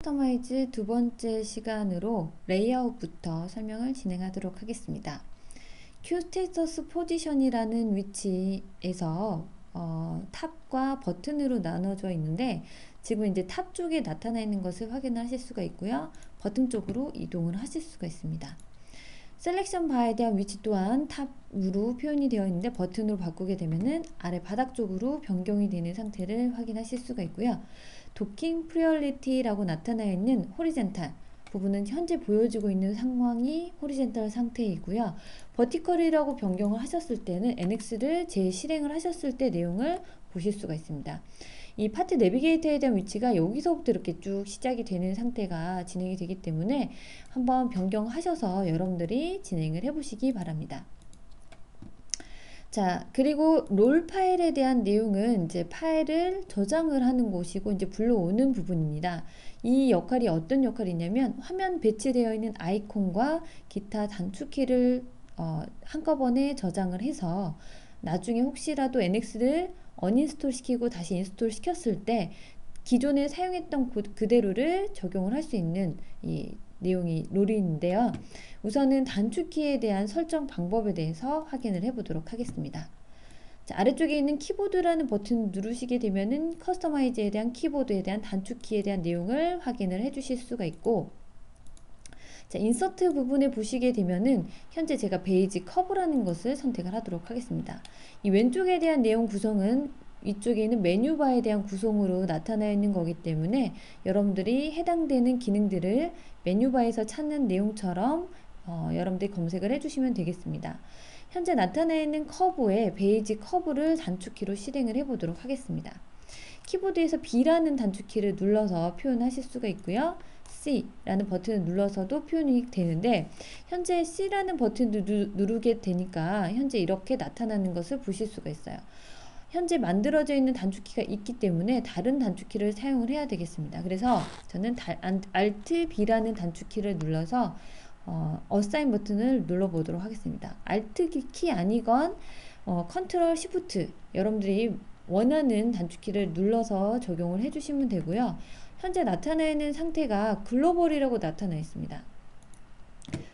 커스터마이즈 두 번째 시간으로 레이아웃부터 설명을 진행하도록 하겠습니다. 큐 스테이터스 포지션이라는 위치에서 탑과 버튼으로 나눠져 있는데 지금 이제 탑 쪽에 나타나 있는 것을 확인하실 수가 있고요. 버튼 쪽으로 이동을 하실 수가 있습니다. 셀렉션 바에 대한 위치 또한 탑으로 표현이 되어 있는데 버튼으로 바꾸게 되면은 아래 바닥 쪽으로 변경이 되는 상태를 확인하실 수가 있고요. 도킹 프리얼리티라고 나타나 있는 호리젠탈 부분은 현재 보여지고 있는 상황이 호리젠탈 상태이고요. 버티컬이라고 변경을 하셨을 때는 NX를 재실행을 하셨을 때 내용을 보실 수가 있습니다. 이 파트 내비게이터에 대한 위치가 여기서부터 이렇게 쭉 시작이 되는 상태가 진행이 되기 때문에 한번 변경하셔서 여러분들이 진행을 해보시기 바랍니다. 자, 그리고 롤 파일에 대한 내용은 이제 파일을 저장을 하는 곳이고 이제 불러오는 부분입니다. 이 역할이 어떤 역할이냐면 화면 배치되어 있는 아이콘과 기타 단축키를 한꺼번에 저장을 해서 나중에 혹시라도 NX를 언인스톨 시키고 다시 인스톨 시켰을 때 기존에 사용했던 그대로를 적용을 할 수 있는 이 내용이 롤인데요. 우선은 단축키에 대한 설정 방법에 대해서 확인을 해보도록 하겠습니다. 자, 아래쪽에 있는 키보드라는 버튼 누르시게 되면은 커스터마이즈에 대한 키보드에 대한 단축키에 대한 내용을 확인을 해주실 수가 있고, 자, 인서트 부분에 보시게 되면은 현재 제가 베이지 커브라는 것을 선택을 하도록 하겠습니다. 이 왼쪽에 대한 내용 구성은 위쪽에 있는 메뉴바에 대한 구성으로 나타나 있는 거기 때문에 여러분들이 해당되는 기능들을 메뉴바에서 찾는 내용처럼 여러분들이 검색을 해주시면 되겠습니다. 현재 나타나 있는 커브에 베이지 커브를 단축키로 실행을 해보도록 하겠습니다. 키보드에서 B라는 단축키를 눌러서 표현하실 수가 있고요. C라는 버튼을 눌러서도 표현이 되는데 현재 C라는 버튼을 누르게 되니까 현재 이렇게 나타나는 것을 보실 수가 있어요. 현재 만들어져 있는 단축키가 있기 때문에 다른 단축키를 사용을 해야 되겠습니다. 그래서 저는 Alt B라는 단축키를 눌러서 어사인 버튼을 눌러보도록 하겠습니다. Alt 키 아니건 Ctrl Shift 여러분들이 원하는 단축키를 눌러서 적용을 해주시면 되고요. 현재 나타나 있는 상태가 글로벌이라고 나타나 있습니다.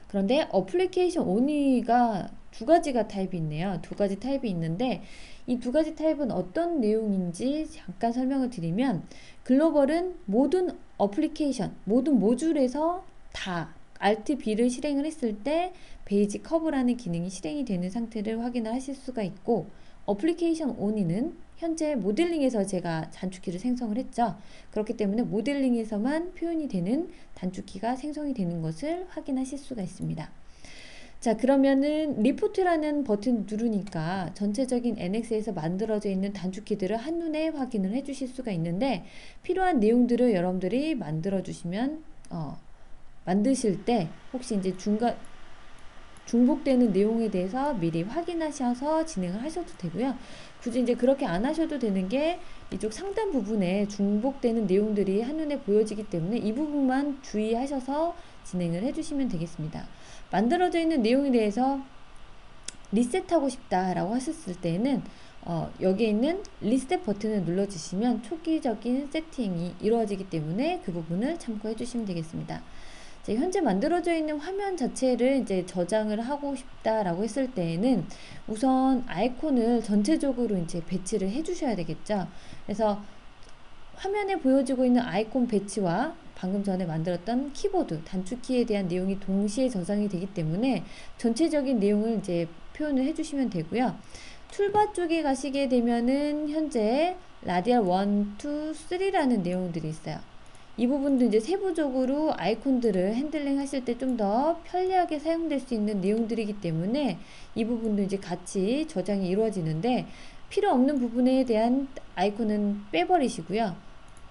그런데 어플리케이션 only가 두 가지가 타입이 있네요. 두 가지 타입이 있는데 이 두 가지 타입은 어떤 내용인지 잠깐 설명을 드리면 글로벌은 모든 어플리케이션, 모든 모듈에서 다 Alt B를 실행을 했을 때 베이지 커브라는 기능이 실행이 되는 상태를 확인을 하실 수가 있고 어플리케이션 only는 현재 모델링에서 제가 단축키를 생성을 했죠. 그렇기 때문에 모델링에서만 표현이 되는 단축키가 생성이 되는 것을 확인하실 수가 있습니다. 자, 그러면은 리포트라는 버튼 누르니까 전체적인 NX에서 만들어져 있는 단축키들을 한눈에 확인을 해 주실 수가 있는데 필요한 내용들을 여러분들이 만들어 주시면 만드실 때 혹시 이제 중복되는 내용에 대해서 미리 확인하셔서 진행을 하셔도 되고요. 굳이 이제 그렇게 안 하셔도 되는 게 이쪽 상단 부분에 중복되는 내용들이 한눈에 보여지기 때문에 이 부분만 주의하셔서 진행을 해주시면 되겠습니다. 만들어져 있는 내용에 대해서 리셋하고 싶다라고 하셨을 때는 여기에 있는 리셋 버튼을 눌러주시면 초기적인 세팅이 이루어지기 때문에 그 부분을 참고해 주시면 되겠습니다. 현재 만들어져 있는 화면 자체를 이제 저장을 하고 싶다라고 했을 때에는 우선 아이콘을 전체적으로 이제 배치를 해 주셔야 되겠죠. 그래서 화면에 보여지고 있는 아이콘 배치와 방금 전에 만들었던 키보드 단축키에 대한 내용이 동시에 저장이 되기 때문에 전체적인 내용을 이제 표현을 해주시면 되고요. 툴바 쪽에 가시게 되면은 현재 라디얼 1, 2, 3라는 내용들이 있어요. 이 부분도 이제 세부적으로 아이콘들을 핸들링 하실 때 좀 더 편리하게 사용될 수 있는 내용들이기 때문에 이 부분도 이제 같이 저장이 이루어지는데 필요 없는 부분에 대한 아이콘은 빼버리시고요.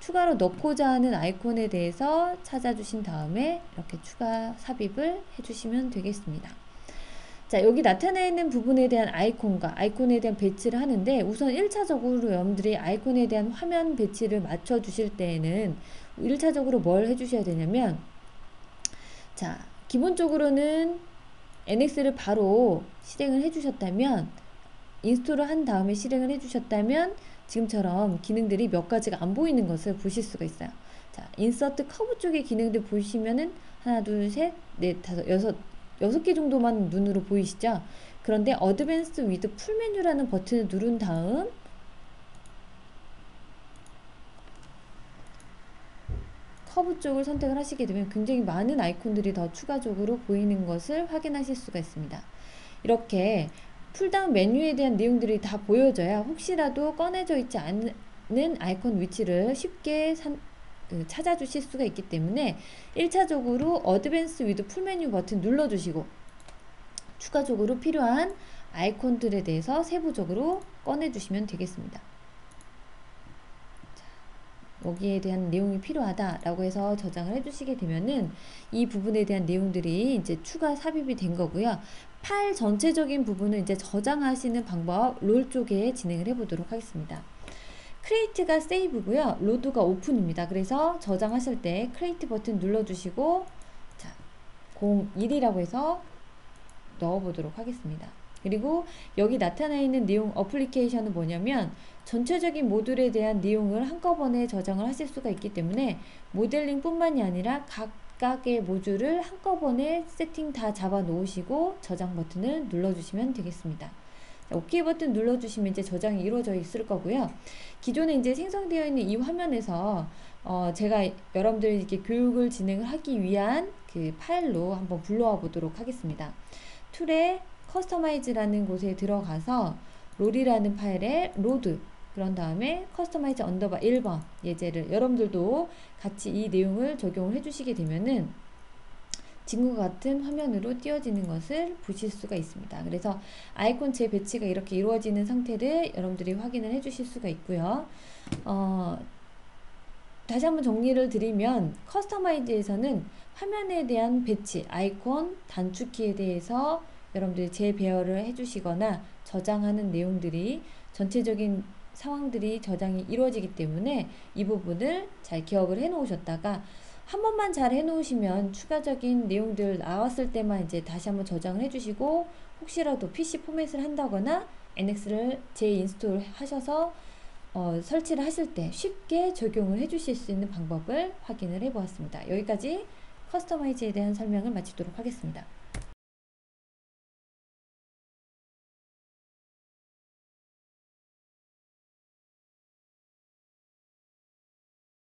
추가로 넣고자 하는 아이콘에 대해서 찾아주신 다음에 이렇게 추가 삽입을 해주시면 되겠습니다. 자, 여기 나타나 있는 부분에 대한 아이콘과 아이콘에 대한 배치를 하는데 우선 1차적으로 여러분들이 아이콘에 대한 화면 배치를 맞춰 주실 때에는 1차적으로 뭘 해주셔야 되냐면 자, 기본적으로는 NX를 바로 실행을 해주셨다면 인스톨을 한 다음에 실행을 해주셨다면 지금처럼 기능들이 몇 가지가 안 보이는 것을 보실 수가 있어요. 자, 인서트 커브 쪽의 기능들 보시면은 하나, 둘, 셋, 넷, 다섯, 여섯 개 정도만 눈으로 보이시죠? 그런데 어드밴스드 위드 풀 메뉴라는 버튼을 누른 다음 커브 쪽을 선택을 하시게 되면 굉장히 많은 아이콘들이 더 추가적으로 보이는 것을 확인하실 수가 있습니다. 이렇게 풀다운 메뉴에 대한 내용들이 다 보여져야 혹시라도 꺼내져 있지 않는 아이콘 위치를 쉽게 찾아주실 수가 있기 때문에 1차적으로 어드밴스 위드 풀 메뉴 버튼 눌러주시고 추가적으로 필요한 아이콘들에 대해서 세부적으로 꺼내주시면 되겠습니다. 여기에 대한 내용이 필요하다라고 해서 저장을 해주시게 되면은 이 부분에 대한 내용들이 이제 추가 삽입이 된 거고요. 파일 전체적인 부분은 이제 저장하시는 방법 롤 쪽에 진행을 해보도록 하겠습니다. 크리에이트가 세이브고요. 로드가 오픈입니다. 그래서 저장하실 때 크리에이트 버튼 눌러주시고 자, 01이라고 해서 넣어보도록 하겠습니다. 그리고 여기 나타나 있는 내용 어플리케이션은 뭐냐면 전체적인 모듈에 대한 내용을 한꺼번에 저장을 하실 수가 있기 때문에 모델링 뿐만이 아니라 각각의 모듈을 한꺼번에 세팅 다 잡아 놓으시고 저장 버튼을 눌러주시면 되겠습니다. 자, OK 버튼 눌러주시면 이제 저장이 이루어져 있을 거고요. 기존에 이제 생성되어 있는 이 화면에서 제가 여러분들에게 교육을 진행을 하기 위한 그 파일로 한번 불러와 보도록 하겠습니다. 툴에 커스터마이즈라는 곳에 들어가서 롤이라는 파일에 로드 그런 다음에 커스터마이즈 언더바 1번 예제를 여러분들도 같이 이 내용을 적용을 해주시게 되면은 지금과 같은 화면으로 띄워지는 것을 보실 수가 있습니다. 그래서 아이콘 재배치가 이렇게 이루어지는 상태를 여러분들이 확인을 해 주실 수가 있고요. 다시 한번 정리를 드리면 커스터마이즈에서는 화면에 대한 배치, 아이콘, 단축키에 대해서 여러분들이 재배열을 해주시거나 저장하는 내용들이 전체적인 상황들이 저장이 이루어지기 때문에 이 부분을 잘 기억을 해 놓으셨다가 한 번만 잘 해 놓으시면 추가적인 내용들 나왔을 때만 이제 다시 한번 저장을 해 주시고 혹시라도 PC 포맷을 한다거나 NX를 재인스톨 하셔서 설치를 하실 때 쉽게 적용을 해 주실 수 있는 방법을 확인을 해 보았습니다. 여기까지 커스터마이즈에 대한 설명을 마치도록 하겠습니다.